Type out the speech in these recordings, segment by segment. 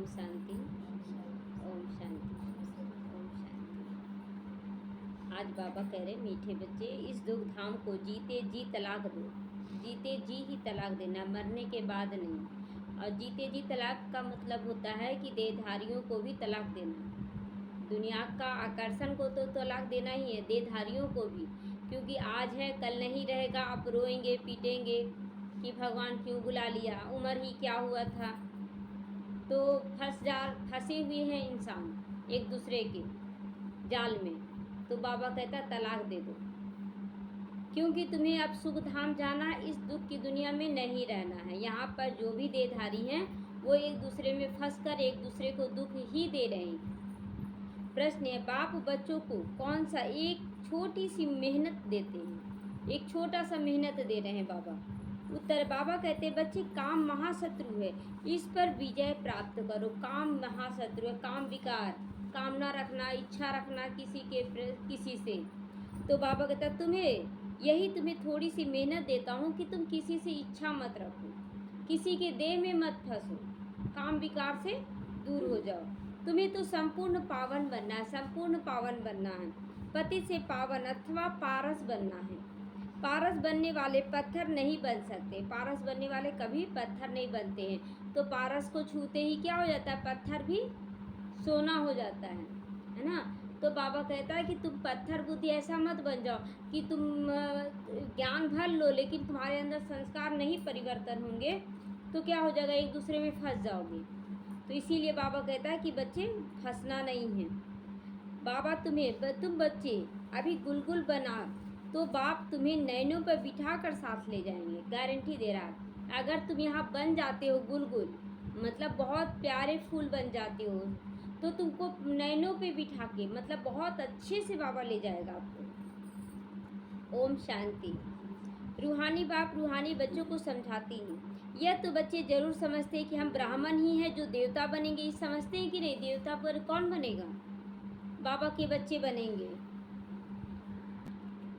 शांति। ओम शांति। ओम शांति। आज बाबा कह रहे मीठे बच्चे, इस दुख धाम को जीते जी तलाक दो। जीते जी ही तलाक देना, मरने के बाद नहीं। और जीते जी तलाक का मतलब होता है कि देहधारियों को भी तलाक देना। दुनिया का आकर्षण को तो तलाक देना ही है, देहधारियों को भी। क्योंकि आज है कल नहीं रहेगा, आप रोएंगे पीटेंगे कि भगवान क्यों बुला लिया, उम्र ही क्या हुआ था। तो फंसे हुए हैं इंसान एक दूसरे के जाल में। तो बाबा कहता तलाक दे दो, क्योंकि तुम्हें अब सुख धाम जाना, इस दुख की दुनिया में नहीं रहना है। यहाँ पर जो भी देहधारी हैं वो एक दूसरे में फंसकर एक दूसरे को दुख ही दे रहे हैं। प्रश्न है, बाप बच्चों को कौन सा एक छोटी सी मेहनत देते हैं, एक छोटा सा मेहनत दे रहे हैं बाबा। उत्तर, बाबा कहते बच्चे काम महाशत्रु है, इस पर विजय प्राप्त करो। काम महाशत्रु है, काम विकार, कामना रखना, इच्छा रखना किसी से। तो बाबा कहता तुम्हें थोड़ी सी मेहनत देता हूँ कि तुम किसी से इच्छा मत रखो, किसी के देह में मत फंसो, काम विकार से दूर हो जाओ। तुम्हें तो संपूर्ण पावन बनना है, संपूर्ण पावन बनना है, पति से पावन अथवा पारस बनना है। पारस बनने वाले पत्थर नहीं बन सकते, पारस बनने वाले कभी पत्थर नहीं बनते हैं। तो पारस को छूते ही क्या हो जाता है, पत्थर भी सोना हो जाता है ना। तो बाबा कहता है कि तुम पत्थर बुद्धि ऐसा मत बन जाओ कि तुम ज्ञान भर लो लेकिन तुम्हारे अंदर संस्कार नहीं परिवर्तन होंगे, तो क्या हो जाएगा, एक दूसरे में फंस जाओगे। तो इसीलिए बाबा कहता है कि बच्चे फंसना नहीं है। बाबा तुम बच्चे अभी गुलगुल बना तो बाप तुम्हें नैनों पर बिठा कर साथ ले जाएंगे, गारंटी दे रहा है। अगर तुम यहाँ बन जाते हो गुलगुल, मतलब बहुत प्यारे फूल बन जाते हो, तो तुमको नैनों पे बिठा के मतलब बहुत अच्छे से बाबा ले जाएगा आपको। ओम शांति। रूहानी बाप रूहानी बच्चों को समझाती हैं। यह तो बच्चे जरूर समझते हैं कि हम ब्राह्मण ही हैं जो देवता बनेंगे, ये समझते हैं कि नहीं, देवता पर कौन बनेगा, बाबा के बच्चे बनेंगे।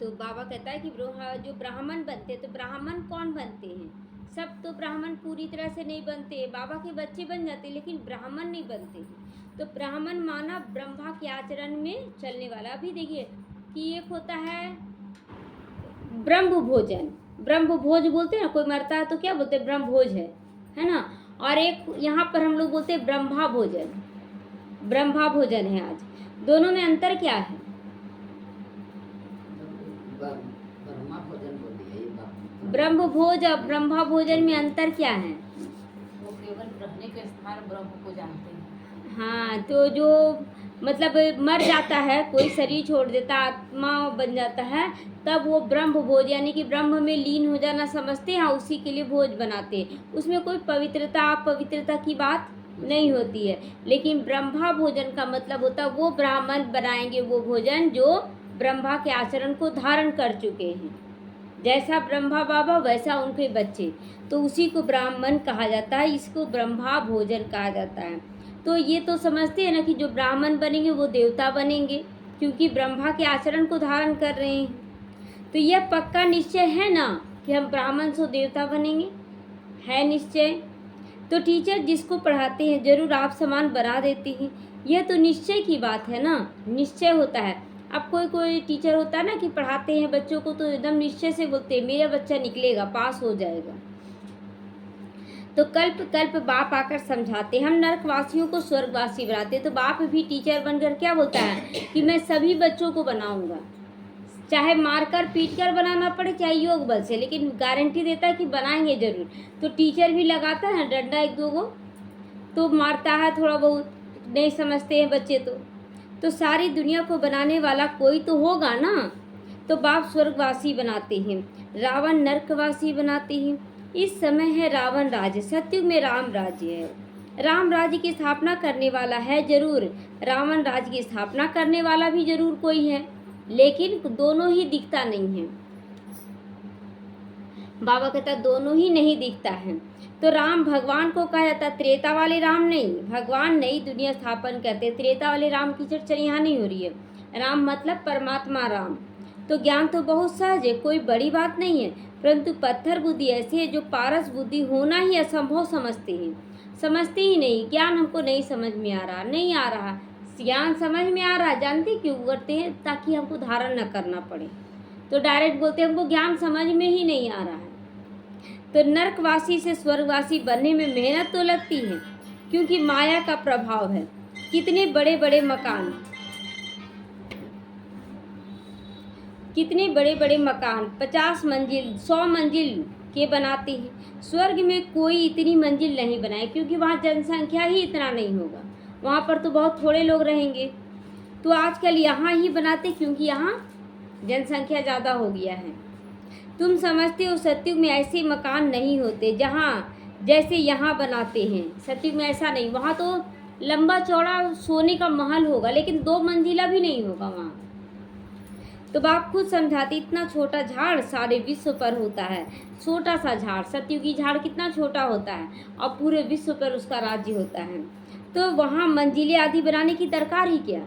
तो बाबा कहता है कि जो ब्राह्मण बनते, तो ब्राह्मण कौन बनते हैं, सब तो ब्राह्मण पूरी तरह से नहीं बनते, बाबा के बच्चे बन जाते लेकिन ब्राह्मण नहीं बनते। तो ब्राह्मण माना ब्रह्मा के आचरण में चलने वाला। अभी देखिए कि एक होता है ब्रह्म भोजन, ब्रह्म भोज बोलते हैं ना, कोई मरता है तो क्या बोलते हैं, ब्रह्म भोज है ना। और एक यहाँ पर हम लोग बोलते हैं ब्रह्मा भोजन, ब्रह्मा भोजन है आज। दोनों में अंतर क्या है, ब्रह्म भोज और ब्रह्मा भोजन में अंतर क्या है। वो केवल रहने के स्थान ब्रह्म को जानते हैं। हाँ, तो जो मतलब मर जाता है, कोई शरीर छोड़ देता, आत्मा बन जाता है, तब वो ब्रह्म भोज यानी कि ब्रह्म में लीन हो जाना समझते हैं, उसी के लिए भोज बनाते हैं। उसमें कोई पवित्रता अपवित्रता की बात नहीं होती है। लेकिन ब्रह्मा भोजन का मतलब होता है वो ब्राह्मण बनाएंगे वो भोजन जो ब्रह्मा के आचरण को धारण कर चुके हैं, जैसा ब्रह्मा बाबा वैसा उनके बच्चे, तो उसी को ब्राह्मण कहा जाता है, इसको ब्रह्मा भोजन कहा जाता है। तो ये तो समझते हैं ना कि जो ब्राह्मण बनेंगे वो देवता बनेंगे, क्योंकि ब्रह्मा के आचरण को धारण कर रहे हैं। तो यह पक्का निश्चय है ना कि हम ब्राह्मण से देवता बनेंगे, है निश्चय। तो टीचर जिसको पढ़ाते हैं जरूर आप समान बना देते हैं, यह तो निश्चय की बात है ना, निश्चय होता है। अब कोई टीचर होता है ना कि पढ़ाते हैं बच्चों को तो एकदम निश्चय से बोलते हैं मेरा बच्चा निकलेगा, पास हो जाएगा। तो कल्प कल्प बाप आकर समझाते, हम नरकवासियों को स्वर्गवासी बनाते। तो बाप भी टीचर बनकर क्या बोलता है कि मैं सभी बच्चों को बनाऊंगा, चाहे मारकर पीटकर बनाना पड़े, चाहे योग बल से, लेकिन गारंटी देता है कि बनाएंगे जरूर। तो टीचर भी लगाता है डंडा एक दो गो, तो मारता है थोड़ा बहुत, नहीं समझते हैं बच्चे तो सारी दुनिया को बनाने वाला कोई तो होगा ना। तो बाप स्वर्गवासी बनाते हैं, रावण नरकवासी बनाते हैं। इस समय है रावण राज्य, सत्युग में राम राज्य है। राम राज्य की स्थापना करने वाला है जरूर, रावण राज्य की स्थापना करने वाला भी जरूर कोई है, लेकिन दोनों ही दिखता नहीं है। बाबा कहता दोनों ही नहीं दिखता है। तो राम भगवान को कहा जाता, त्रेता वाले राम नहीं, भगवान नई दुनिया स्थापन करते, त्रेता वाले राम की चर्चा यहाँ नहीं हो रही है। राम मतलब परमात्मा राम। तो ज्ञान तो बहुत सहज है, कोई बड़ी बात नहीं है, परंतु पत्थर बुद्धि ऐसी है जो पारस बुद्धि होना ही असंभव समझते हैं। समझते ही नहीं, ज्ञान हमको नहीं समझ में आ रहा, नहीं आ रहा। ज्ञान समझ में आ रहा, जानते क्यों करते हैं? ताकि हमको धारण न करना पड़े। तो डायरेक्ट बोलते हैं हमको ज्ञान समझ में ही नहीं आ रहा है। तो नरकवासी से स्वर्गवासी बनने में मेहनत तो लगती है, क्योंकि माया का प्रभाव है। कितने बड़े बड़े मकान, कितने बड़े बड़े मकान 50 मंजिल 100 मंजिल के बनाते हैं। स्वर्ग में कोई इतनी मंजिल नहीं बनाए, क्योंकि वहाँ जनसंख्या ही इतना नहीं होगा, वहाँ पर तो बहुत थोड़े लोग रहेंगे। तो आजकल यहाँ ही बनाते, क्योंकि यहाँ जनसंख्या ज़्यादा हो गया है। तुम समझते हो सतयुग में ऐसे मकान नहीं होते जहाँ जैसे यहाँ बनाते हैं। सतयुग में ऐसा नहीं, वहाँ तो लंबा चौड़ा सोने का महल होगा, लेकिन 2 मंजिला भी नहीं होगा वहाँ। तो बाप खुद समझाते, इतना छोटा झाड़ सारे विश्व पर होता है। छोटा सा झाड़, सतयुगी झाड़ कितना छोटा होता है, और पूरे विश्व पर उसका राज्य होता है। तो वहाँ मंजिलें आदि बनाने की दरकार ही क्या?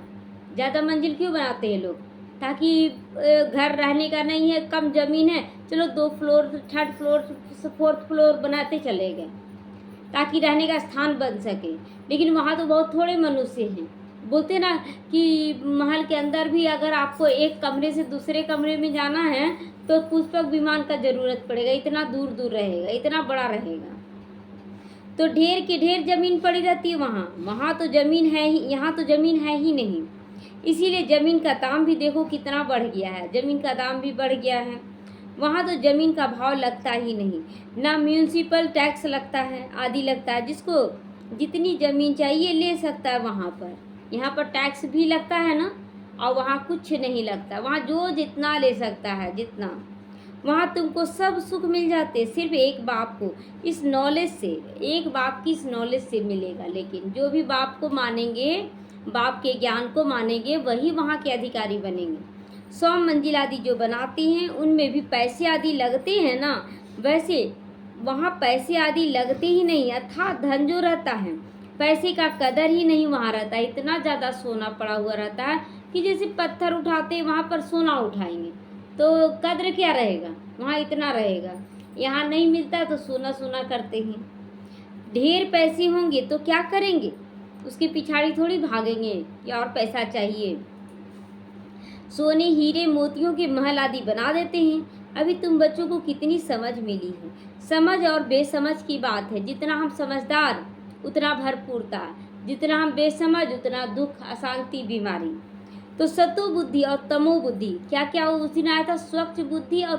ज़्यादा मंजिल क्यों बनाते हैं लोग? ताकि घर रहने का नहीं है, कम ज़मीन है, चलो 2 floor 3rd floor 4th floor बनाते चले गए, ताकि रहने का स्थान बन सके। लेकिन वहाँ तो बहुत थोड़े मनुष्य हैं। बोलते ना कि महल के अंदर भी अगर आपको एक कमरे से दूसरे कमरे में जाना है तो पुष्पक विमान का ज़रूरत पड़ेगा, इतना दूर दूर रहेगा, इतना बड़ा रहेगा। तो ढेर के ढेर ज़मीन पड़ी रहती है वहाँ तो ज़मीन है ही, यहाँ तो ज़मीन है ही नहीं। इसीलिए ज़मीन का दाम भी देखो कितना बढ़ गया है, ज़मीन का दाम भी बढ़ गया है। वहाँ तो ज़मीन का भाव लगता ही नहीं, ना म्यूनसिपल टैक्स लगता है, आदि लगता है। जिसको जितनी ज़मीन चाहिए ले सकता है वहाँ पर। यहाँ पर टैक्स भी लगता है ना, और वहाँ कुछ नहीं लगता। वहाँ जो जितना ले सकता है, जितना, वहाँ तुमको सब सुख मिल जाते। सिर्फ एक बाप को इस नॉलेज से, एक बाप की इस नॉलेज से मिलेगा। लेकिन जो भी बाप को मानेंगे, बाप के ज्ञान को मानेंगे, वही वहाँ के अधिकारी बनेंगे। 100 मंजिल आदि जो बनाते हैं उनमें भी पैसे आदि लगते हैं ना, वैसे वहाँ पैसे आदि लगते ही नहीं। अर्थात धन जो रहता है, पैसे का कदर ही नहीं वहाँ रहता है। इतना ज़्यादा सोना पड़ा हुआ रहता है कि जैसे पत्थर उठाते हैं वहाँ पर सोना उठाएंगे तो कद्र क्या रहेगा, वहाँ इतना रहेगा। यहाँ नहीं मिलता तो सोना सोना करते हैं। ढेर पैसे होंगे तो क्या करेंगे, उसके पिछाड़ी थोड़ी भागेंगे कि और पैसा चाहिए। सोने हीरे मोतियों के महल आदि बना देते हैं। अभी तुम बच्चों को कितनी समझ मिली है। समझ और बेसमझ की बात है। जितना हम समझदार उतना भरपूरता, जितना हम बेसमझ उतना दुख, अशांति, बीमारी। तो सतो बुद्धि और तमो बुद्धि, क्या क्या उस दिन आया था? स्वच्छ बुद्धि और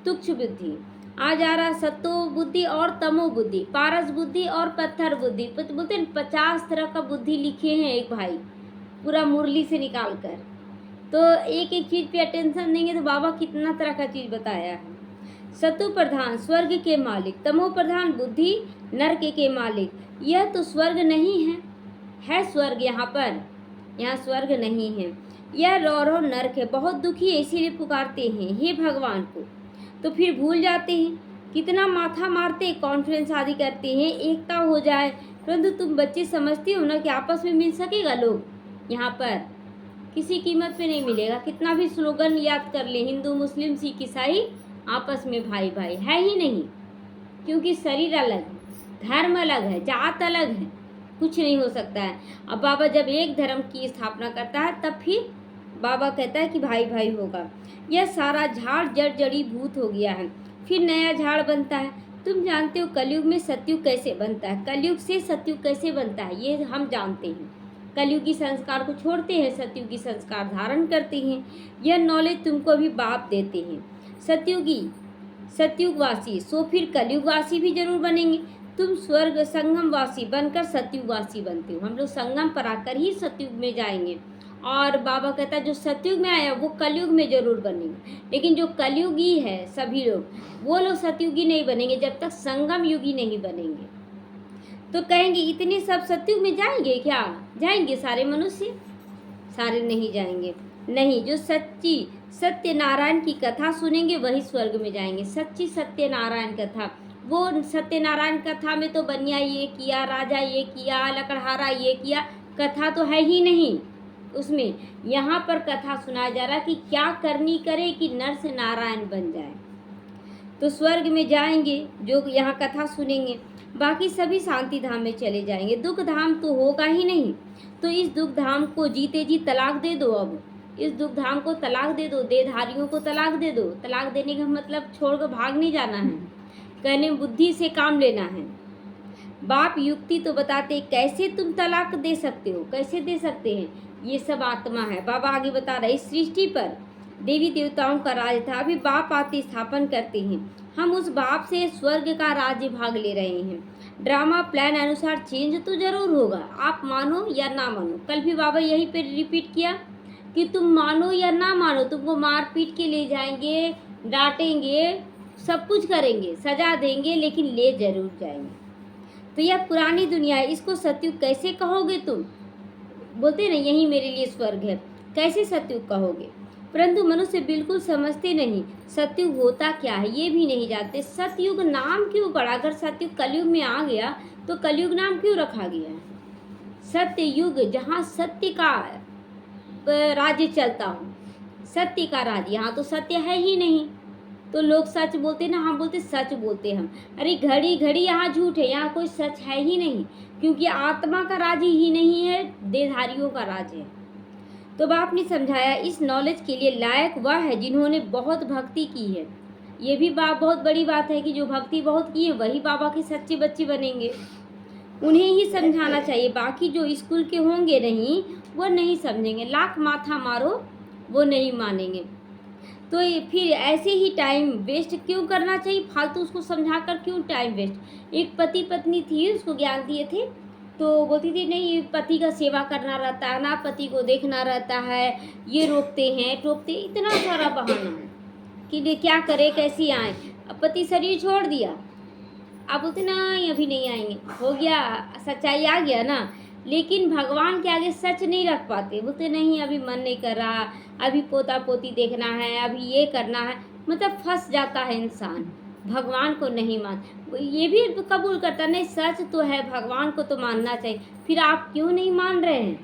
तुक्ष बुद्धि। आज आ रहा सतो बुद्धि और तमो बुद्धि, पारस बुद्धि और पत्थर बुद्धि। बोलते हैं 50 तरह का बुद्धि लिखे हैं एक भाई, पूरा मुरली से निकाल कर। तो एक एक चीज़ पे अटेंशन देंगे तो बाबा कितना तरह का चीज़ बताया है। सतो प्रधान स्वर्ग के मालिक, तमो प्रधान बुद्धि नरक के मालिक। यह तो स्वर्ग नहीं है स्वर्ग यहाँ पर, यहाँ स्वर्ग नहीं है, यह रौरव नरक है। बहुत दुखी है, इसीलिए पुकारते हैं हे भगवान को, तो फिर भूल जाते हैं। कितना माथा मारते, कॉन्फ्रेंस आदि करते हैं, एकता हो जाए, परंतु तुम बच्चे समझते हो ना कि आपस में मिल सकेगा लोग। यहाँ पर किसी कीमत पे नहीं मिलेगा। कितना भी स्लोगन याद कर ले, हिंदू मुस्लिम सिख ईसाई आपस में भाई भाई है ही नहीं, क्योंकि शरीर अलग है, धर्म अलग है, जात अलग है, कुछ नहीं हो सकता है। अब बाबा जब एक धर्म की स्थापना करता है तब फिर बाबा कहता है कि भाई भाई होगा। यह सारा झाड़ जड़ जड़ी भूत हो गया है, फिर नया झाड़ बनता है। तुम जानते हो कलयुग में सतयुग कैसे बनता है, कलयुग से सतयुग कैसे बनता है, ये हम जानते हैं। कलयुगी संस्कार को छोड़ते हैं, सतयुगी संस्कार धारण करते हैं। यह नॉलेज तुमको भी बाप देते हैं। सतयुगवासी सो फिर कलयुगवासी भी जरूर बनेंगे। तुम स्वर्ग संगमवासी बनकर सतयुगवासी बनते हो। हम लोग संगम पर आकर ही सतयुग में जाएंगे। और बाबा कहता है जो सतयुग में आया वो कलयुग में जरूर बनेंगे, लेकिन जो कलयुगी है सभी लोग, वो लोग सतयुगी नहीं बनेंगे जब तक संगम युगी नहीं बनेंगे। तो कहेंगे इतने सब सतयुग में जाएंगे क्या? जाएंगे सारे मनुष्य? सारे नहीं जाएंगे। नहीं, जो सच्ची सत्यनारायण की कथा सुनेंगे वही स्वर्ग में जाएंगे। सच्ची सत्यनारायण कथा, वो सत्यनारायण कथा में तो बनिया ये किया, राजा ये किया, लकड़हारा ये किया, कथा तो है ही नहीं उसमें। यहाँ पर कथा सुनाया जा रहा है कि क्या करनी करे कि नर से नारायण बन जाए। तो स्वर्ग में जाएंगे जो यहाँ कथा सुनेंगे, बाकी सभी शांति धाम में चले जाएंगे। दुख धाम तो होगा ही नहीं। तो इस दुख धाम को जीते जी तलाक दे दो। अब इस दुख धाम को तलाक दे दो, देहधारियों को तलाक दे दो। तलाक देने का मतलब छोड़कर भाग नहीं जाना है, कहने बुद्धि से काम लेना है। बाप युक्ति तो बताते, कैसे तुम तलाक दे सकते हो, कैसे दे सकते हैं, ये सब आत्मा है। बाबा आगे बता रहे, इस सृष्टि पर देवी देवताओं का राज था, अभी बाप आते स्थापन करते हैं। हम उस बाप से स्वर्ग का राज्य भाग ले रहे हैं। ड्रामा प्लान अनुसार चेंज तो जरूर होगा, आप मानो या ना मानो। कल भी बाबा यहीं पे रिपीट किया कि तुम मानो या ना मानो, तुमको मार पीट के ले जाएंगे, डांटेंगे, सब कुछ करेंगे, सजा देंगे, लेकिन ले जरूर जाएंगे। तो यह पुरानी दुनिया है, इसको सतयुग कैसे कहोगे तुम? बोलते ना यही मेरे लिए स्वर्ग है, कैसे सतयुग कहोगे? परंतु मनुष्य बिल्कुल समझते नहीं सतयुग होता क्या है, ये भी नहीं जानते। सतयुग नाम क्यों पड़ा? अगर सतयुग कलयुग में आ गया तो कलयुग नाम क्यों रखा गया है? सत्ययुग, जहाँ सत्य का राज्य चलता हो, सत्य का राज्य, यहाँ तो सत्य है ही नहीं। तो लोग सच बोलते ना, हम बोलते सच बोलते हम। अरे घड़ी घड़ी यहाँ झूठ है, यहाँ कोई सच है ही नहीं, क्योंकि आत्मा का राज्य ही नहीं है, देहधारियों का राज्य है। तो बाप ने समझाया, इस नॉलेज के लिए लायक वह है जिन्होंने बहुत भक्ति की है। ये भी बाप बहुत बड़ी बात है कि जो भक्ति बहुत की है वही बाबा के सच्चे बच्चे बनेंगे, उन्हें ही समझाना चाहिए। बाकी जो स्कूल के होंगे नहीं, वो नहीं समझेंगे, लाख माथा मारो वो नहीं मानेंगे। तो फिर ऐसे ही टाइम वेस्ट क्यों करना चाहिए, फालतू उसको समझा कर क्यों टाइम वेस्ट। एक पति पत्नी थी, उसको ज्ञान दिए थे, तो बोलती थी नहीं पति का सेवा करना रहता है ना, पति को देखना रहता है, ये रोकते हैं टोकते, इतना सारा बहाना है कि क्या करे कैसे आए। अब पति शरीर छोड़ दिया, आप बोलते ना अभी नहीं आएंगे, हो गया, सच्चाई आ गया ना, लेकिन भगवान के आगे सच नहीं रख पाते। बोलते नहीं अभी मन नहीं कर रहा, अभी पोता पोती देखना है, अभी ये करना है, मतलब फंस जाता है इंसान, भगवान को नहीं मान। ये भी कबूल करता नहीं, सच तो है, भगवान को तो मानना चाहिए। फिर आप क्यों नहीं मान रहे हैं,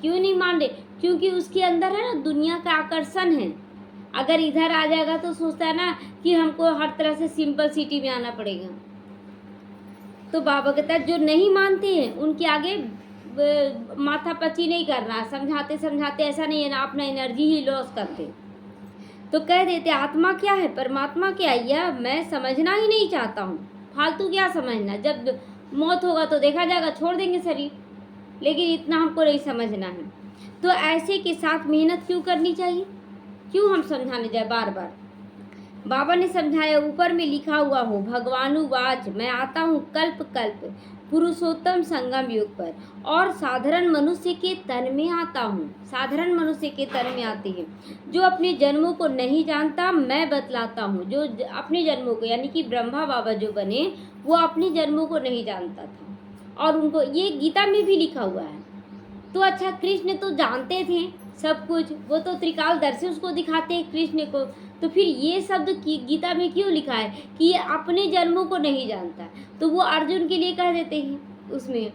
क्यों नहीं मान रहे? क्योंकि उसके अंदर है ना दुनिया का आकर्षण है। अगर इधर आ जाएगा तो सोचता है ना कि हमको हर तरह से सिंपल सिटी में आना पड़ेगा। तो बाबा कहता है जो नहीं मानते हैं उनके आगे माथा पची नहीं करना, समझाते समझाते ऐसा नहीं है ना, अपना एनर्जी ही लॉस करते। तो कह देते आत्मा क्या है, परमात्मा क्या है, यह मैं समझना ही नहीं चाहता हूँ। फालतू क्या समझना, जब मौत होगा तो देखा जाएगा, छोड़ देंगे शरीर, लेकिन इतना हमको नहीं समझना है। तो ऐसे के साथ मेहनत क्यों करनी चाहिए, क्यों हम समझाने जाए बार बार। बाबा ने समझाया, ऊपर में लिखा हुआ हो, भगवानुवाच, मैं आता हूँ कल्प कल्प पुरुषोत्तम संगम युग पर, और साधारण मनुष्य के तन में आता हूँ। साधारण मनुष्य के तन में आते हैं, जो अपने जन्मों को नहीं जानता मैं बतलाता हूँ। जो अपने जन्मों को, यानी कि ब्रह्मा बाबा जो बने, वो अपने जन्मों को नहीं जानता था, और उनको ये गीता में भी लिखा हुआ है। तो अच्छा, कृष्ण तो जानते थे सब कुछ, वो तो त्रिकालदर्शी उसको दिखाते हैं कृष्ण को, तो फिर ये शब्द गीता में क्यों लिखा है कि ये अपने जन्मों को नहीं जानता? तो वो अर्जुन के लिए कह देते हैं उसमें।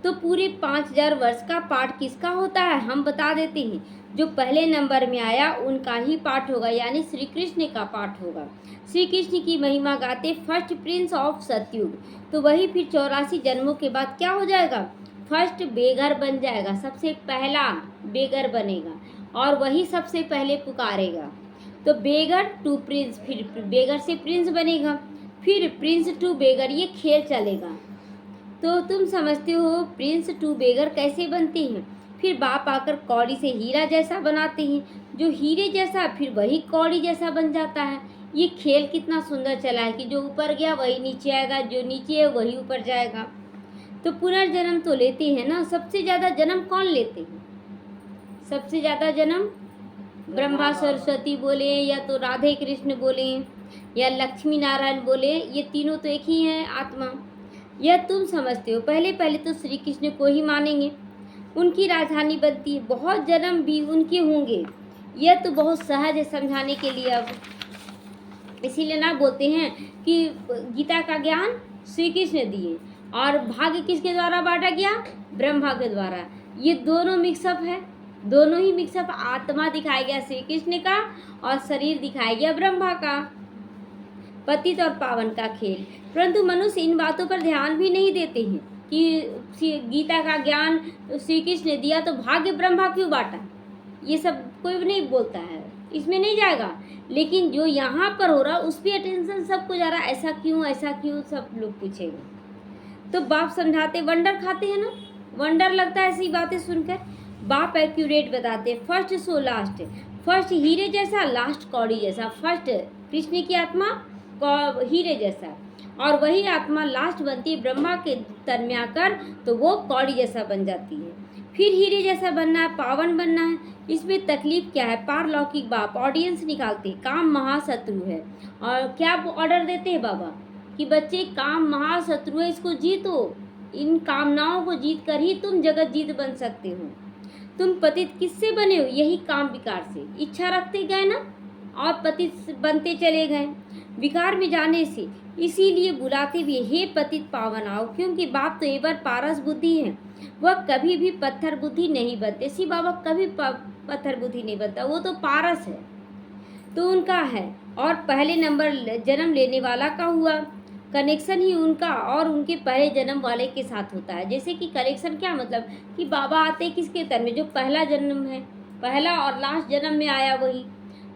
तो पूरे 5000 वर्ष का पाठ किसका होता है हम बता देते हैं। जो पहले नंबर में आया उनका ही पाठ होगा, यानी श्री कृष्ण का पाठ होगा। श्री कृष्ण की महिमा गाते फर्स्ट प्रिंस ऑफ सतयुग। तो वही फिर 84 जन्मों के बाद क्या हो जाएगा, फर्स्ट बेगर बन जाएगा, सबसे पहला बेगर बनेगा, और वही सबसे पहले पुकारेगा। तो बेगर टू प्रिंस, फिर बेगर से प्रिंस बनेगा, फिर प्रिंस टू बेगर, ये खेल चलेगा। तो तुम समझते हो प्रिंस टू बेगर कैसे बनते हैं। फिर बाप आकर कौड़ी से हीरा जैसा बनाते हैं, जो हीरे जैसा फिर वही कौड़ी जैसा बन जाता है। ये खेल कितना सुंदर चला है कि जो ऊपर गया वही नीचे आएगा, जो नीचे है वही ऊपर जाएगा। तो पुनर्जन्म तो लेते हैं ना। सबसे ज़्यादा जन्म कौन लेते हैं, सबसे ज़्यादा जन्म ब्रह्मा सरस्वती बोले, या तो राधे कृष्ण बोले, या लक्ष्मी नारायण बोले, ये तीनों तो एक ही हैं आत्मा। यह तुम समझते हो। पहले पहले तो श्री कृष्ण को ही मानेंगे, उनकी राजधानी बनती है, बहुत जन्म भी उनके होंगे। यह तो बहुत सहज है समझाने के लिए। अब इसीलिए ना बोलते हैं कि गीता का ज्ञान श्री कृष्ण दिए, और भाग्य किसके द्वारा बांटा गया, ब्रह्मा के द्वारा। ये दोनों मिक्सअप है, दोनों ही मिक्सअप। आत्मा दिखाया गया श्री कृष्ण का, और शरीर दिखाया गया ब्रह्मा का। पतित और पावन का खेल। परंतु मनुष्य इन बातों पर ध्यान भी नहीं देते हैं कि गीता का ज्ञान श्री कृष्ण ने दिया तो भाग्य ब्रह्मा क्यों बांटा, ये सब कोई नहीं बोलता है, इसमें नहीं जाएगा। लेकिन जो यहाँ पर हो रहा उस पर अटेंशन सबको जा रहा, ऐसा क्यों सब लोग पूछेंगे। तो बाप समझाते, वंडर खाते हैं ना, वंडर लगता है ऐसी बातें सुनकर। बाप एक्यूरेट बताते, फर्स्ट सो लास्ट, फर्स्ट हीरे जैसा, लास्ट कौड़ी जैसा। फर्स्ट कृष्ण की आत्मा हीरे जैसा, और वही आत्मा लास्ट बनती है ब्रह्मा के तन में आकर, तो वो कौड़ी जैसा बन जाती है। फिर हीरे जैसा बनना है, पावन बनना है। इसमें तकलीफ क्या है? पारलौकिक बाप ऑडियंस निकालते, काम महाशत्रु है। और क्या ऑर्डर देते हैं बाबा कि बच्चे काम महाशत्रु है, इसको जीतो, इन कामनाओं को जीत कर ही तुम जगत जीत बन सकते हो। तुम पतित किससे बने हो? यही काम विकार से, इच्छा रखते गए ना और पतित बनते चले गए विकार में जाने से। इसीलिए बुलाते भी, हे पतित पावन आओ, क्योंकि बाप तो एवर पारस बुद्धि है, वह कभी भी पत्थर बुद्धि नहीं बनते। सी बाबा कभी पत्थर बुद्धि नहीं बनता, वो तो पारस है, तो उनका है। और पहले नंबर जन्म लेने वाला का हुआ, कनेक्शन ही उनका और उनके पहले जन्म वाले के साथ होता है। जैसे कि कनेक्शन क्या मतलब कि बाबा आते किसके तन में? जो पहला जन्म है, पहला और लास्ट जन्म में आया वही,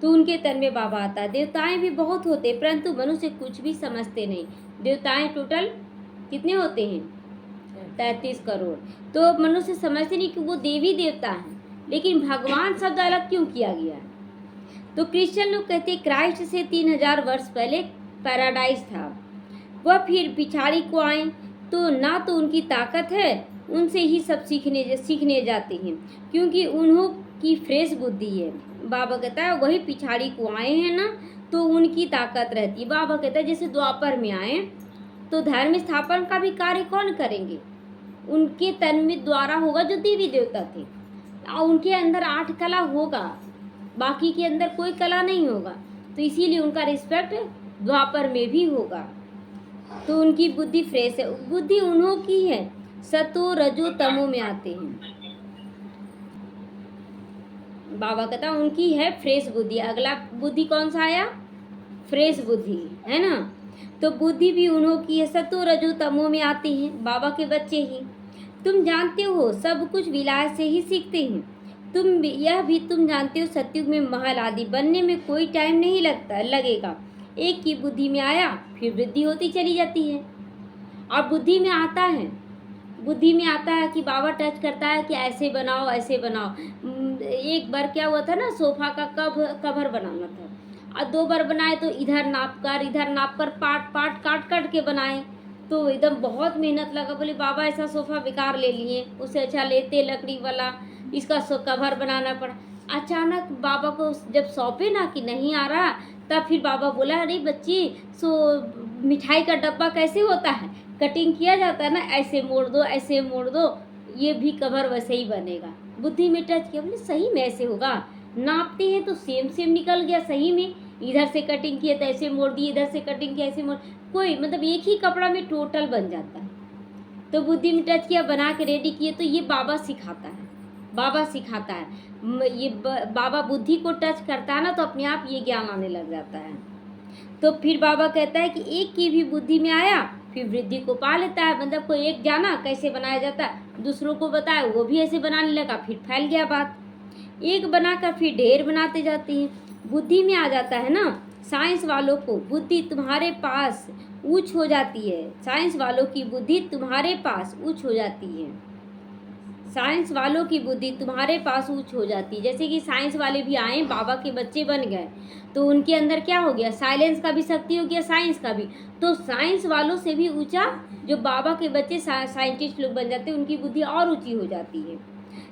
तो उनके तन में बाबा आता है। देवताएं भी बहुत होते, परंतु मनुष्य कुछ भी समझते नहीं। देवताएं टोटल कितने होते हैं? 33 करोड़। तो मनुष्य समझते नहीं कि वो देवी देवता हैं, लेकिन भगवान शब्द अलग क्यों किया गया है? तो क्रिश्चियन लोग कहते क्राइस्ट से 3000 वर्ष पहले पैराडाइज था, वह फिर पिछाड़ी को आए, तो ना तो उनकी ताकत है, उनसे ही सब सीखने जाते हैं, क्योंकि उन्हों की फ्रेश बुद्धि है। बाबा कहता है वही पिछाड़ी को आए हैं ना, तो उनकी ताकत रहती है। बाबा कहता है जैसे द्वापर में आए तो धर्म स्थापन का भी कार्य कौन करेंगे? उनके तन में द्वारा होगा जो देवी देवता थे, और उनके अंदर 8 कला होगा, बाकी के अंदर कोई कला नहीं होगा, तो इसीलिए उनका रिस्पेक्ट द्वापर में भी होगा। तो उनकी बुद्धि फ्रेश है, बुद्धि उन्हों की है, सतो रजो तमो में आते हैं। बाबा कहता उनकी है फ्रेश बुद्धि। अगला बुद्धि कौन सा आया? फ्रेश बुद्धि, है ना। तो बुद्धि भी उन्हों की है, सतो रजो तमो में आते हैं, बाबा के बच्चे ही। तुम जानते हो सब कुछ विलायत से ही सीखते हैं। तुम जानते हो सतयुग में महल आदि बनने में कोई टाइम नहीं लगेगा। एक की बुद्धि में आया फिर वृद्धि होती चली जाती है। और बुद्धि में आता है कि बाबा टच करता है कि ऐसे बनाओ ऐसे बनाओ। एक बार क्या हुआ था ना, सोफा का कवर बनाना था, और 2 बार बनाए तो इधर नाप कर पार्ट काट के बनाए, तो एकदम बहुत मेहनत लगा। बोले बाबा ऐसा सोफा बेकार ले लिए, उससे अच्छा लेते लकड़ी वाला, इसका कवर बनाना पड़ा। अचानक बाबा को जब सौंपे ना कि नहीं आ रहा, तब फिर बाबा बोला अरे बच्ची, मिठाई का डब्बा कैसे होता है, कटिंग किया जाता है ना, ऐसे मोड़ दो, ये भी कवर वैसे ही बनेगा। बुद्धि में टच किया, बोले सही में ऐसे होगा, नापते हैं तो सेम निकल गया सही में। इधर से कटिंग किया तो ऐसे मोड़ दिए, इधर से कटिंग किया ऐसे मोड़, कोई मतलब एक ही कपड़ा में टोटल बन जाता है। तो बुद्धि में टच किया, बना के रेडी किए, तो ये बाबा सिखाता है। ये बाबा बुद्धि को टच करता है ना, तो अपने आप ये ज्ञान आने लग जाता है। तो फिर बाबा कहता है कि एक की भी बुद्धि में आया फिर वृद्धि को पा लेता है। मतलब कोई एक जाना कैसे बनाया जाता है, दूसरों को बताया, वो भी ऐसे बनाने लगा, फिर फैल गया बात। एक बनाकर फिर ढेर बनाते जाते हैं। बुद्धि में आ जाता है ना। साइंस वालों को बुद्धि तुम्हारे पास ऊंच हो जाती है, साइंस वालों की बुद्धि तुम्हारे पास ऊंच हो जाती है, साइंस वालों की बुद्धि तुम्हारे पास ऊंच हो जाती है। जैसे कि साइंस वाले भी आए, बाबा के बच्चे बन गए, तो उनके अंदर क्या हो गया, साइलेंस का भी शक्ति हो गया, साइंस का भी। तो साइंस वालों से भी ऊंचा जो बाबा के बच्चे साइंटिस्ट लोग बन जाते हैं, उनकी बुद्धि और ऊंची हो जाती है,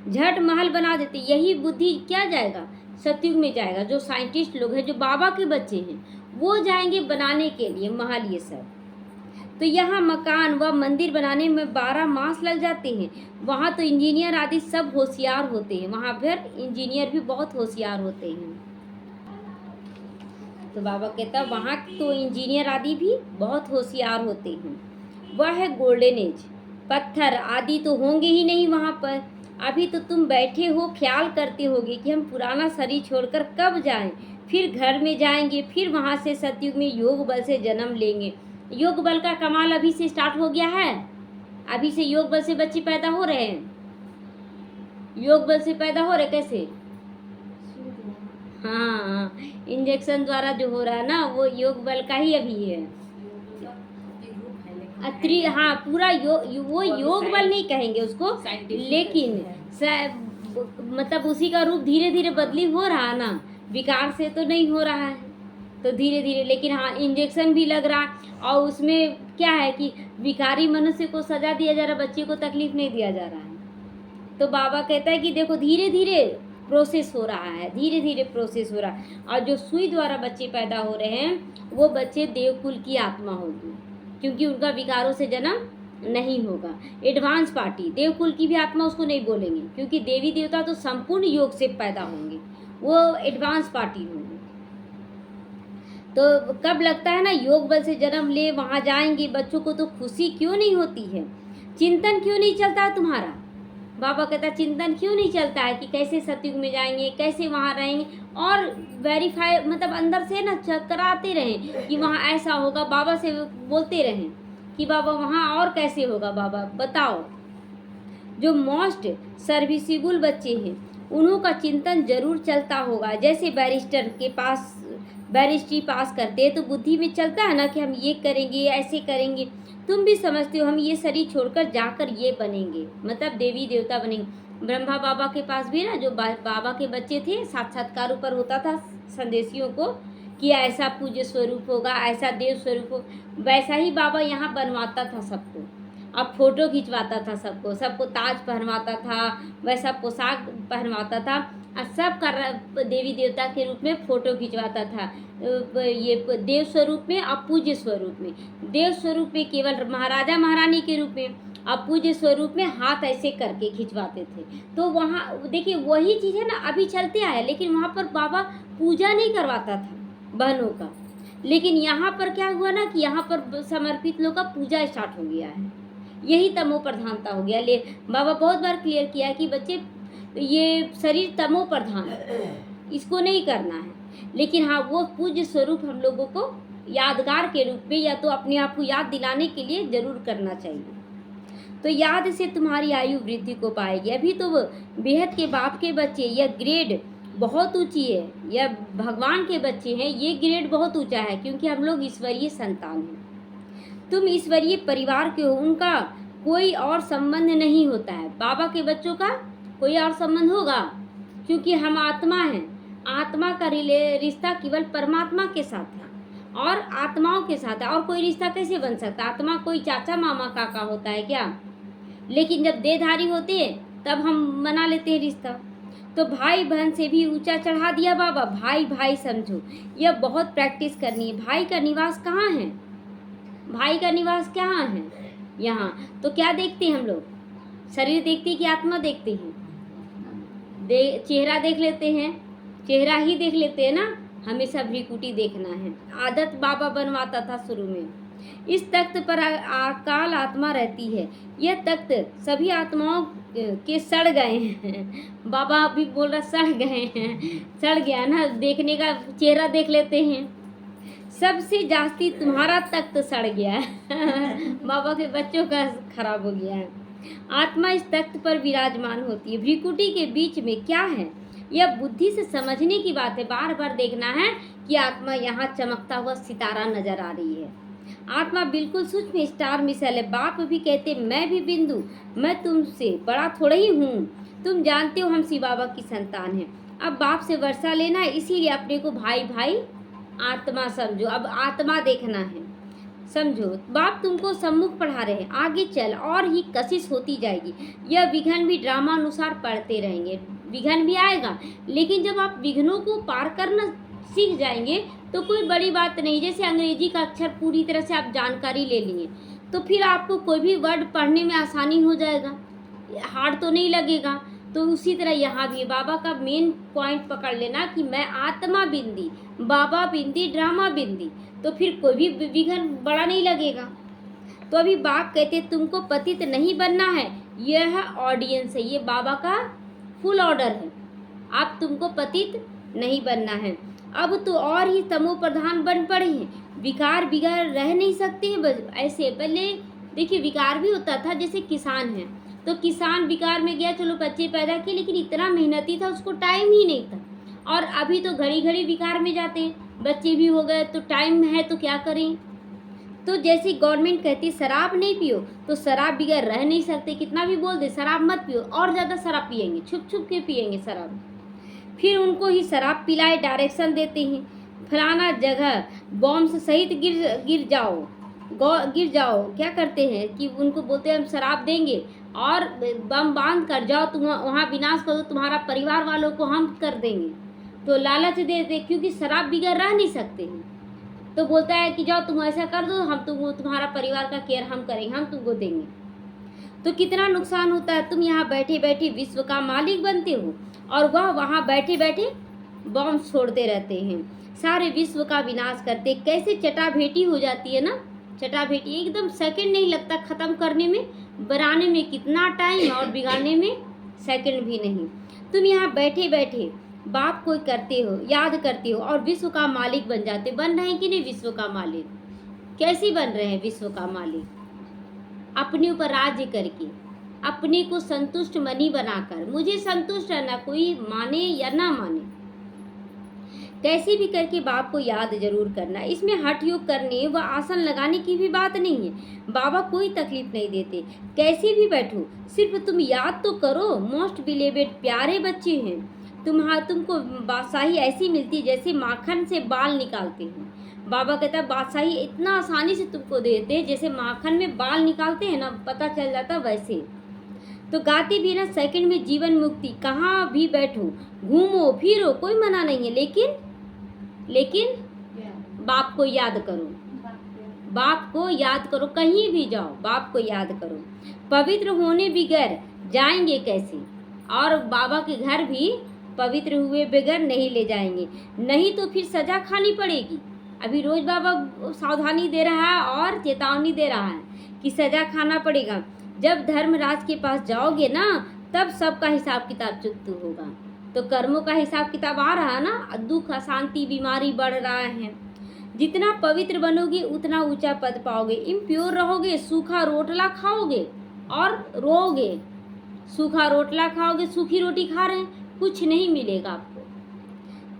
झट महल बना देते। यही बुद्धि क्या जाएगा, सतयुग में जाएगा। जो साइंटिस्ट लोग हैं, जो बाबा के बच्चे हैं, वो जाएंगे बनाने के लिए महल ये सब। तो यहाँ मकान व मंदिर बनाने में 12 मास लग जाते हैं। वहाँ तो इंजीनियर आदि सब होशियार होते हैं, वहाँ पर इंजीनियर भी बहुत होशियार होते हैं। तो बाबा कहता वहाँ तो इंजीनियर आदि भी बहुत होशियार होते हैं। वह है गोल्डन एज। पत्थर आदि तो होंगे ही नहीं वहाँ पर। अभी तो तुम बैठे हो, ख्याल करते होगे कि हम पुराना शरीर छोड़कर कब जाएं, फिर घर में जाएंगे, फिर वहाँ से सतयुग में योग बल से जन्म लेंगे। योग बल का कमाल अभी से स्टार्ट हो गया है। अभी से योग बल से बच्चे पैदा हो रहे हैं। योग बल से पैदा हो रहे कैसे? हाँ, इंजेक्शन द्वारा जो हो रहा है ना, वो योग बल का ही अभी है। हाँ, पूरा वो योग बल नहीं कहेंगे उसको, लेकिन मतलब उसी का रूप धीरे धीरे बदली हो रहा है ना, विकार से तो नहीं हो रहा है, तो धीरे धीरे। लेकिन हाँ, इंजेक्शन भी लग रहा, और उसमें क्या है कि विकारी मनुष्य को सजा दिया जा रहा, बच्चे को तकलीफ नहीं दिया जा रहा है। तो बाबा कहता है कि देखो धीरे धीरे प्रोसेस हो रहा है, धीरे धीरे प्रोसेस हो रहा है। और जो सुई द्वारा बच्चे पैदा हो रहे हैं, वो बच्चे देवकुल की आत्मा होगी, क्योंकि उनका विकारों से जन्म नहीं होगा। एडवांस पार्टी, देवकुल की भी आत्मा उसको नहीं बोलेंगे, क्योंकि देवी देवता तो संपूर्ण योग से पैदा होंगे, वो एडवांस पार्टी होंगे। तो कब लगता है ना योग बल से जन्म ले, वहाँ जाएंगे, बच्चों को तो खुशी क्यों नहीं होती है? चिंतन क्यों नहीं चलता है तुम्हारा? बाबा कहता चिंतन क्यों नहीं चलता है कि कैसे सतयुग में जाएंगे, कैसे वहाँ रहेंगे, और वेरीफाई मतलब अंदर से ना कराते रहें कि वहाँ ऐसा होगा। बाबा से बोलते रहें कि बाबा वहाँ और कैसे होगा, बाबा बताओ। जो मोस्ट सर्विसेबल बच्चे हैं उन्हों का चिंतन जरूर चलता होगा। जैसे बैरिस्टर के पास बैरिस्ट्री पास करते हैं तो बुद्धि में चलता है ना कि हम ये करेंगे, ऐसे करेंगे। तुम भी समझते हो हम ये शरीर छोड़कर जाकर ये बनेंगे, मतलब देवी देवता बनेंगे। ब्रह्मा बाबा के पास भी ना जो बाबा के बच्चे थे, साक्षात्कार ऊपर होता था संदेशियों को कि ऐसा पूज्य स्वरूप होगा, ऐसा देव स्वरूप हो, वैसा ही बाबा यहाँ बनवाता था सबको। अब फोटो खिंचवाता था सबको, सबको ताज पहनवाता था, वैसा पोशाक पहनवाता था, और सब का देवी देवता के रूप में फोटो खिंचवाता था। ये देव स्वरूप में और पूज्य स्वरूप में। देव स्वरूप में केवल महाराजा महारानी के रूप में, और पूज्य स्वरूप में हाथ ऐसे करके खिंचवाते थे। तो वहाँ देखिए वही चीज़ है ना, अभी चलते आया, लेकिन वहाँ पर बाबा पूजा नहीं करवाता था बहनों का। लेकिन यहाँ पर क्या हुआ ना कि यहाँ पर समर्पित लोग का पूजा स्टार्ट हो गया है। यही तमो प्रधानता हो गया। ले बाबा बहुत बार क्लियर किया कि बच्चे ये शरीर तमो प्रधान, इसको नहीं करना है। लेकिन हाँ, वो पूज्य स्वरूप हम लोगों को यादगार के रूप में या तो अपने आप को याद दिलाने के लिए जरूर करना चाहिए। तो याद से तुम्हारी आयु वृद्धि को पाएगी। अभी तो बेहद के बाप के बच्चे, यह ग्रेड बहुत ऊंची है, यह भगवान के बच्चे हैं, ये ग्रेड बहुत ऊंचा है, क्योंकि हम लोग ईश्वरीय संतान हैं। तुम ईश्वरीय परिवार के हो, उनका कोई और संबंध नहीं होता है। बाबा के बच्चों का कोई और संबंध होगा, क्योंकि हम आत्मा हैं। आत्मा का रिश्ता केवल परमात्मा के साथ है और आत्माओं के साथ है। और कोई रिश्ता कैसे बन सकता? आत्मा कोई चाचा मामा काका होता है क्या? लेकिन जब देहधारी होते हैं तब हम बना लेते हैं रिश्ता। तो भाई बहन से भी ऊंचा चढ़ा दिया बाबा, भाई भाई समझो। यह बहुत प्रैक्टिस करनी है। भाई का निवास कहाँ है? भाई का निवास कहाँ है? यहाँ। तो क्या देखते हैं हम लोग? शरीर देखते हैं कि आत्मा देखते हैं? चेहरा देख लेते हैं, चेहरा ही देख लेते हैं ना, हमेशा भ्रिकुटी देखना है। आदत बाबा बनवाता था शुरू में। इस तख्त पर अकाल आत्मा रहती है। यह तख्त सभी आत्माओं के सड़ गए हैं। बाबा अभी बोल रहा सड़ गए हैं, सड़ गया ना, देखने का चेहरा देख लेते हैं। सबसे जास्ती तुम्हारा तख्त सड़ गया है। बाबा के बच्चों का खराब हो गया है। आत्मा इस तख्त पर विराजमान होती है। भ्रिकुटी के बीच में क्या है? यह बुद्धि से समझने की बात है। बार बार देखना है कि आत्मा यहाँ चमकता हुआ सितारा नजर आ रही है। आत्मा बिल्कुल सूक्ष्म स्टार मिसाइल है। बाप भी कहते मैं भी बिंदु, मैं तुमसे बड़ा थोड़ा ही हूँ। तुम जानते हो हम शिव बाबा की संतान हैं। अब बाप से वर्षा लेना है, इसीलिए अपने को भाई भाई आत्मा समझो। अब आत्मा देखना है, समझो। बाप तुमको सम्मुख पढ़ा रहे हैं, आगे चल, और ही कशिश होती जाएगी। यह विघ्न भी ड्रामा अनुसार पढ़ते रहेंगे। विघ्न भी आएगा, लेकिन जब आप विघ्नों को पार करना सीख जाएंगे तो कोई बड़ी बात नहीं। जैसे अंग्रेजी का अक्षर पूरी तरह से आप जानकारी ले लिए तो फिर आपको कोई भी वर्ड पढ़ने में आसानी हो जाएगा, हार्ड तो नहीं लगेगा। तो उसी तरह यहाँ भी बाबा का मेन पॉइंट पकड़ लेना कि मैं आत्मा बिंदी, बाबा बिंदी, ड्रामा बिंदी, तो फिर कोई भी विघ्न बड़ा नहीं लगेगा। तो अभी बाप कहते तुमको पतित नहीं बनना है। यह ऑडियंस है, ये बाबा का फुल ऑर्डर है। आप तुमको पतित नहीं बनना है। अब तो और ही तमो प्रधान बन पड़े हैं, विकार बिगड़ रह नहीं सकते हैं ऐसे। पहले देखिए विकार भी होता था, जैसे किसान है तो किसान विकार में गया, चलो बच्चे पैदा किए, लेकिन इतना मेहनती था उसको टाइम ही नहीं था। और अभी तो घड़ी घड़ी विकार में जाते हैं, बच्चे भी हो गए तो टाइम है तो क्या करें। तो जैसे गवर्नमेंट कहती है शराब नहीं पियो, तो शराब बगैर रह नहीं सकते, कितना भी बोल दे शराब मत पियो, और ज़्यादा शराब पियेंगे, छुप छुप के पियेंगे शराब। फिर उनको ही शराब पिलाए डायरेक्शन देते हैं, फलाना जगह बॉम्ब सहित गिर जाओ। क्या करते हैं कि उनको बोलते हैं हम शराब देंगे और बम बांध कर जाओ, तुम वहाँ विनाश कर दो, तुम्हारा परिवार वालों को हम कर देंगे। तो लालच देते, क्योंकि शराब बगैर रह नहीं सकते हैं। तो बोलता है कि जाओ तुम ऐसा कर दो, हम तुम्हारा परिवार का केयर हम करेंगे, हम तुमको देंगे। तो कितना नुकसान होता है। तुम यहाँ बैठे बैठे विश्व का मालिक बनते हो और वह वहाँ बैठे बैठे बॉम्ब छोड़ते रहते हैं, सारे विश्व का विनाश करते। कैसे चटाभेटी हो जाती है ना, चटाभेटी एकदम सेकंड नहीं लगता ख़त्म करने में, बनाने में कितना टाइम और बिगाड़ने में सेकंड भी नहीं। तुम यहाँ बैठे बैठे बाप को करते हो, याद करते हो और विश्व का मालिक बन जाते। बन रहे हैं कि नहीं विश्व का मालिक? कैसे बन रहे हैं विश्व का मालिक? अपने ऊपर राज्य करके, अपने को संतुष्ट मनी बनाकर। मुझे संतुष्ट रहना, कोई माने या ना माने, कैसे भी करके बाप को याद जरूर करना। इसमें हठ योग करने व आसन लगाने की भी बात नहीं है, बाबा कोई तकलीफ नहीं देते। कैसे भी बैठो, सिर्फ तुम याद तो करो। मोस्ट बिलेवेड प्यारे बच्चे हैं, तुमको बादशाही ऐसी मिलती है जैसे माखन से बाल निकालते हैं। बाबा कहता है बादशाही इतना आसानी से तुमको देते हैं जैसे माखन में बाल निकालते हैं ना, पता चल जाता वैसे। तो गाते भी ना सेकंड में जीवन मुक्ति। कहाँ भी बैठो, घूमो फिरो, कोई मना नहीं है, लेकिन बाप को याद करो, बाप को याद करो। कहीं भी जाओ बाप को याद करो। पवित्र होने बगैर जाएंगे कैसे, और बाबा के घर भी पवित्र हुए बगैर नहीं ले जाएंगे, नहीं तो फिर सजा खानी पड़ेगी। अभी रोज बाबा सावधानी दे रहा है और चेतावनी दे रहा है कि सजा खाना पड़ेगा। जब धर्मराज के पास जाओगे ना, तब सबका हिसाब किताब चुकता होगा। तो कर्मों का हिसाब किताब आ रहा है ना, दुख अशांति बीमारी बढ़ रहा है। जितना पवित्र बनोगे उतना ऊंचा पद पाओगे। इम्प्योर रहोगे, सूखा रोटला खाओगे और रोओगे। सूखा रोटला खाओगे, सूखी रोटी खा रहे हैं, कुछ नहीं मिलेगा आपको।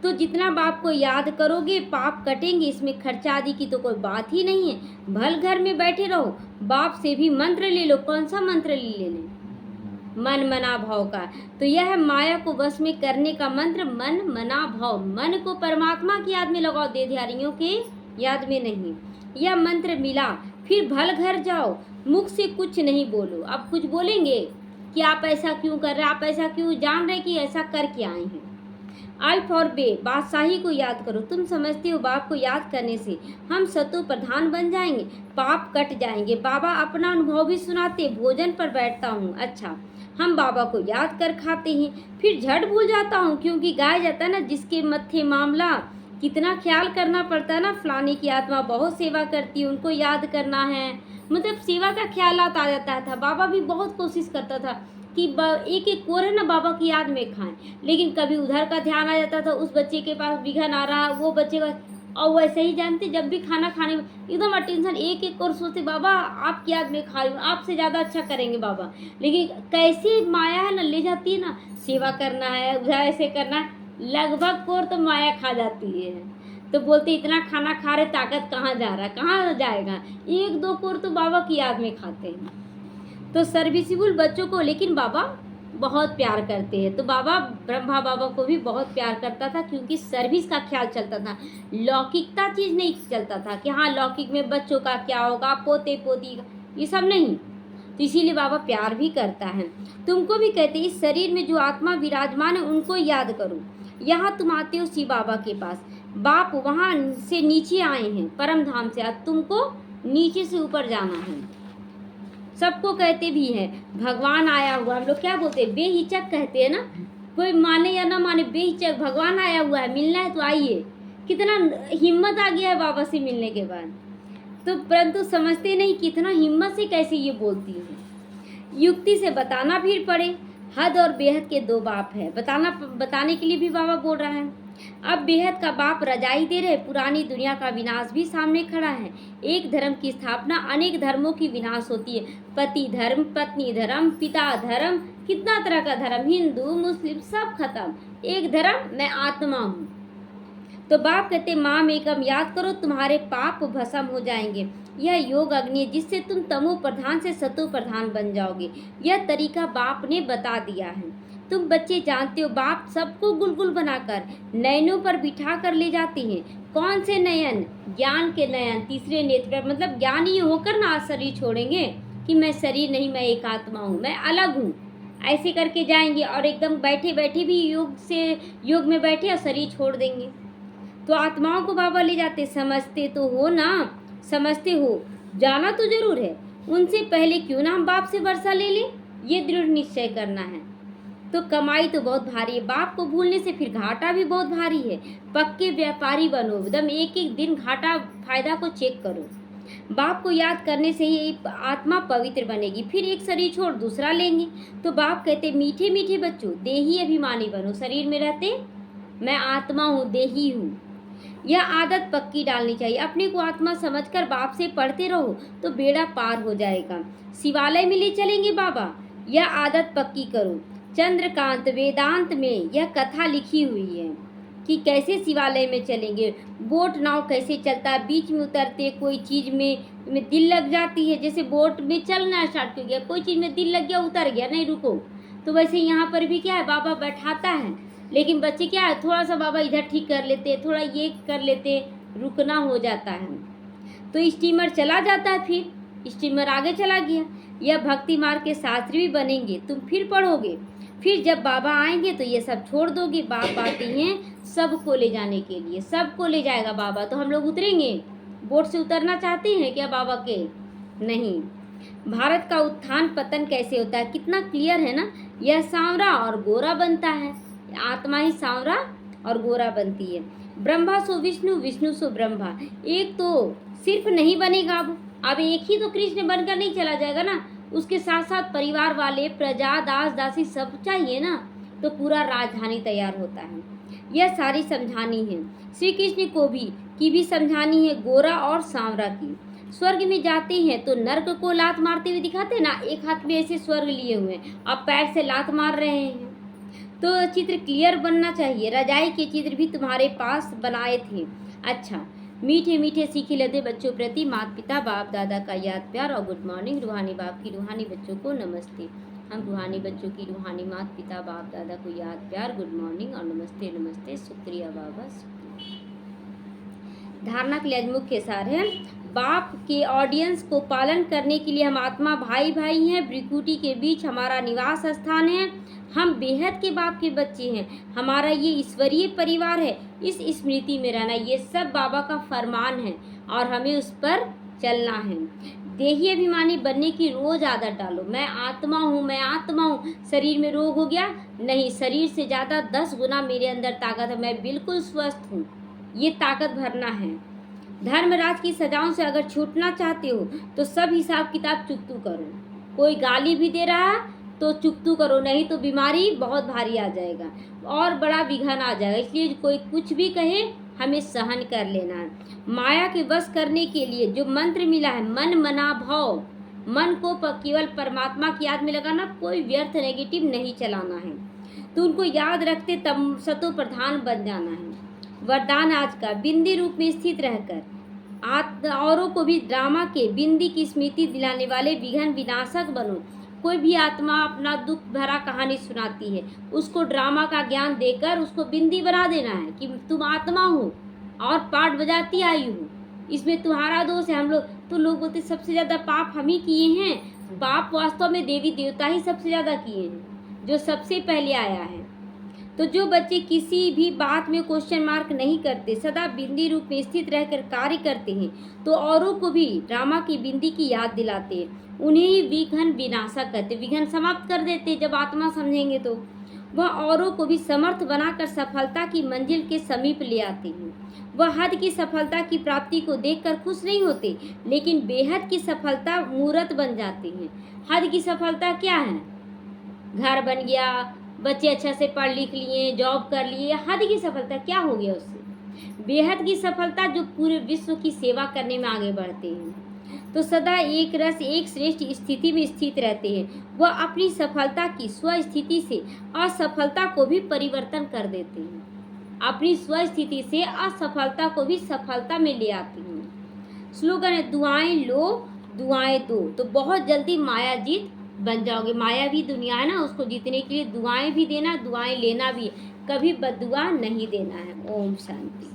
तो जितना बाप को याद करोगे पाप कटेंगे, इसमें खर्चा आदि की तो कोई बात ही नहीं है। भल घर में बैठे रहो, बाप से भी मंत्र ले लो। कौन सा मंत्र ले लें? मन मना भाव का। तो यह माया को वश में करने का मंत्र मन मना भाव। मन को परमात्मा की याद में लगाओ, देहधारियों के याद में नहीं। यह मंत्र मिला, फिर भल घर जाओ, मुख से कुछ नहीं बोलो। अब कुछ बोलेंगे कि आप ऐसा क्यों कर रहे हैं, आप ऐसा क्यों, जान रहे कि ऐसा करके आए हैं। आई फॉर बे, बादशाही को याद करो। तुम समझते हो बाप को याद करने से हम सतो प्रधान बन जाएंगे, पाप कट जाएंगे। बाबा अपना अनुभव भी सुनाते। भोजन पर बैठता हूँ, अच्छा हम बाबा को याद कर खाते हैं, फिर झट भूल जाता हूँ, क्योंकि गाया जाता है ना जिसके मत्थे मामला, कितना ख्याल करना पड़ता है ना। फलाने की आत्मा बहुत सेवा करती है, उनको याद करना है, मतलब सेवा का ख्याल आ जाता था। बाबा भी बहुत कोशिश करता था कि एक एक कोर है ना बाबा की याद में खाएं, लेकिन कभी उधर का ध्यान आ जाता था, उस बच्चे के पास विघन आ रहा, वो बच्चे का, और वैसे ही जानते जब भी खाना खाने में एकदम अटेंशन एक एक कोर सोचते बाबा आपकी याद में खा रही हूँ, आपसे ज़्यादा अच्छा करेंगे बाबा। लेकिन कैसे माया है ना ले जाती है ना, सेवा करना है उधर ऐसे करना है, लगभग कोर तो माया खा जाती है। तो बोलते इतना खाना खा रहे, ताकत कहाँ जा रहा है, कहाँ जाएगा। एक दो कोर तो बाबा की याद में खाते हैं। तो सर्विसिबल बच्चों को लेकिन बाबा बहुत प्यार करते हैं। तो बाबा ब्रह्मा बाबा को भी बहुत प्यार करता था, क्योंकि सर्विस का ख्याल चलता था, लौकिकता चीज़ नहीं चलता था कि हाँ लौकिक में बच्चों का क्या होगा, पोते पोती का, ये सब नहीं। तो इसीलिए बाबा प्यार भी करता है। तुमको भी कहते इस शरीर में जो आत्मा विराजमान है उनको याद करो। यहाँ तुम आते हो शिव बाबा के पास, बाप वहाँ से नीचे आए हैं परम धाम से, अब तुमको नीचे से ऊपर जाना है। सबको कहते भी हैं भगवान आया हुआ, हम लोग क्या बोलते हैं बेहिचक कहते हैं ना, कोई माने या ना माने बेहिचक भगवान आया हुआ है, मिलना है तो आइए। कितना हिम्मत आ गया है बाबा से मिलने के बाद। तो परंतु समझते नहीं कितना हिम्मत से कैसे ये बोलती है। युक्ति से बताना फिर पड़े, हद और बेहद के दो बाप है। बताने के लिए भी बाबा बोल रहा है। अब बेहद का बाप रजाई दे रहे, पुरानी दुनिया का विनाश भी सामने खड़ा है। एक धर्म की स्थापना अनेक धर्मों की विनाश होती है। पति धर्म, पत्नी धर्म, पिता धर्म, कितना तरह का धर्म, हिंदू मुस्लिम सब खत्म, एक धर्म मैं आत्मा हूँ। तो बाप कहते माँ एकम याद करो, तुम्हारे पाप भस्म हो जाएंगे। यह योग अग्नि है जिससे तुम तमो प्रधान से सतो प्रधान बन जाओगे। यह तरीका बाप ने बता दिया है। तुम बच्चे जानते हो बाप सबको गुलगुल बनाकर नयनों पर बिठा कर ले जाते हैं। कौन से नयन? ज्ञान के नयन, तीसरे नेत्र पर, मतलब ज्ञानी होकर ना शरीर छोड़ेंगे कि मैं शरीर नहीं, मैं एक आत्मा हूँ, मैं अलग हूँ, ऐसे करके जाएंगे और एकदम बैठे बैठे भी योग में बैठे और शरीर छोड़ देंगे। तो आत्माओं को बाबा ले जाते। समझते तो हो ना, समझते हो, जाना तो जरूर है। उनसे पहले क्यों ना हम बाप से वर्षा ले लें, ये दृढ़ निश्चय करना है। तो कमाई तो बहुत भारी है, बाप को भूलने से फिर घाटा भी बहुत भारी है। पक्के व्यापारी बनो, एकदम एक एक दिन घाटा फायदा को चेक करो। बाप को याद करने से ही आत्मा पवित्र बनेगी, फिर एक शरीर छोड़ दूसरा लेंगे। तो बाप कहते मीठे मीठे बच्चों, देही अभिमानी बनो। शरीर में रहते मैं आत्मा हूँ, देही हूँ, यह आदत पक्की डालनी चाहिए। अपने को आत्मा समझकर बाप से पढ़ते रहो तो बेड़ा पार हो जाएगा। शिवालय में ले चलेंगे बाबा, यह आदत पक्की करो। चंद्रकांत वेदांत में यह कथा लिखी हुई है कि कैसे शिवालय में चलेंगे। बोट नाव कैसे चलता है, बीच में उतरते, कोई चीज़ में दिल लग जाती है, जैसे बोट में चलना स्टार्ट हो गया, कोई चीज़ में दिल लग गया, उतर गया, नहीं रुको। तो वैसे यहाँ पर भी क्या है, बाबा बैठाता है, लेकिन बच्चे क्या है, थोड़ा सा बाबा इधर ठीक कर लेते, थोड़ा ये कर लेते, रुकना हो जाता है। तो स्टीमर चला जाता है, फिर स्टीमर आगे चला गया। यह भक्ति मार्ग के शास्त्री भी बनेंगे, तुम फिर पढ़ोगे। फिर जब बाबा आएंगे तो ये सब छोड़ दोगे। बाप आते हैं सबको ले जाने के लिए, सबको ले जाएगा बाबा। तो हम लोग उतरेंगे, बोट से उतरना चाहते हैं क्या बाबा के? नहीं। भारत का उत्थान पतन कैसे होता है, कितना क्लियर है ना। यह सांवरा और गोरा बनता है, आत्मा ही सांवरा और गोरा बनती है। ब्रह्मा सो विष्णु, विष्णु सो ब्रह्मा। एक तो सिर्फ नहीं बनेगा, अब एक ही तो कृष्ण बनकर नहीं चला जाएगा ना, उसके साथ साथ परिवार वाले, प्रजा, दास दासी सब चाहिए ना, तो पूरा राजधानी तैयार होता है। यह सारी समझानी है श्री कृष्ण को भी समझानी है, गोरा और सांवरा की। स्वर्ग में जाते हैं तो नर्क को लात मारते हुए दिखाते हैं ना, एक हाथ में ऐसे स्वर्ग लिए हुए, अब पैर से लात मार रहे हैं। तो चित्र क्लियर बनना चाहिए। रजाई के चित्र भी तुम्हारे पास बनाए थे। अच्छा, मीठे मीठे सीखे लेते बच्चों प्रति माता पिता बाप दादा का याद प्यार और गुड मॉर्निंग। रूहानी बाप की रूहानी बच्चों को नमस्ते। हम रूहानी बच्चों की रूहानी माता पिता बाप दादा को याद प्यार, गुड मॉर्निंग और नमस्ते नमस्ते, शुक्रिया बाबा, शुक्रिया। धारणा के लिए आज मुख्य सार है, बाप के ऑडियंस को पालन करने के लिए हम आत्मा भाई भाई हैं, ब्रिकुटी के बीच हमारा निवास स्थान है। हम बेहद के बाप के बच्चे हैं, हमारा ये ईश्वरीय परिवार है, इस स्मृति में रहना, ये सब बाबा का फरमान है और हमें उस पर चलना है। देही अभिमानी बनने की रोज आदत डालो। मैं आत्मा हूँ, मैं आत्मा हूँ। शरीर में रोग हो गया, नहीं, शरीर से ज़्यादा 10 गुना मेरे अंदर ताकत है, मैं बिल्कुल स्वस्थ हूँ, ये ताकत भरना है। धर्मराज की सजाओं से अगर छूटना चाहते हो तो सब हिसाब किताब चुकतू करो। कोई गाली भी दे रहा तो चुकतू करो, नहीं तो बीमारी बहुत भारी आ जाएगा और बड़ा विघन आ जाएगा। इसलिए कोई कुछ भी कहे हमें सहन कर लेना है। माया के वश करने के लिए जो मंत्र मिला है, मन मना भाव, मन को केवल परमात्मा की याद में लगाना, कोई व्यर्थ नेगेटिव नहीं चलाना है। तो उनको याद रखते तब सतो प्रधान बन जाना है। वरदान आज का, बिंदी रूप में स्थित रहकर औरों को भी ड्रामा के बिंदी की स्मृति दिलाने वाले विघन विनाशक बनो। कोई भी आत्मा अपना दुख भरा कहानी सुनाती है, उसको ड्रामा का ज्ञान देकर उसको बिंदी बना देना है कि तुम आत्मा हो और पाठ बजाती आई हो, इसमें तुम्हारा दोष है। हम लोग तो लोग बोलते सबसे ज़्यादा पाप हम ही किए हैं। पाप वास्तव में देवी देवता ही सबसे ज़्यादा किए हैं, जो सबसे पहले आया है। तो जो बच्चे किसी भी बात में क्वेश्चन मार्क नहीं करते, सदा बिंदी रूप में स्थित रहकर कार्य करते हैं, तो औरों को भी ड्रामा की बिंदी की याद दिलाते हैं। उन्हें ही विघन विनाशक कहते, विघन समाप्त कर देते। जब आत्मा समझेंगे तो वह औरों को भी समर्थ बनाकर सफलता की मंजिल के समीप ले आते हैं। वह हद की सफलता की प्राप्ति को देखकर खुश नहीं होते, लेकिन बेहद की सफलता मूर्त बन जाते हैं। हद की सफलता क्या है? घर बन गया, बच्चे अच्छा से पढ़ लिख लिए, जॉब कर लिए, हद की सफलता क्या हो गया उससे? बेहद की सफलता जो पूरे विश्व की सेवा करने में आगे बढ़ते हैं, तो सदा एक रस एक श्रेष्ठ स्थिति में स्थित रहते हैं। वह अपनी सफलता की स्वस्थिति से असफलता को भी परिवर्तन कर देते हैं, अपनी स्वस्थिति से असफलता को भी सफलता में ले आती हैं। स्लोगन है, दुआएं लो दुआएं दो, तो बहुत जल्दी माया जीत बन जाओगे। मायावी दुनिया है ना, उसको जीतने के लिए दुआएं भी देना, दुआएं लेना भी, कभी बद्दुआ नहीं देना है। ओम शांति।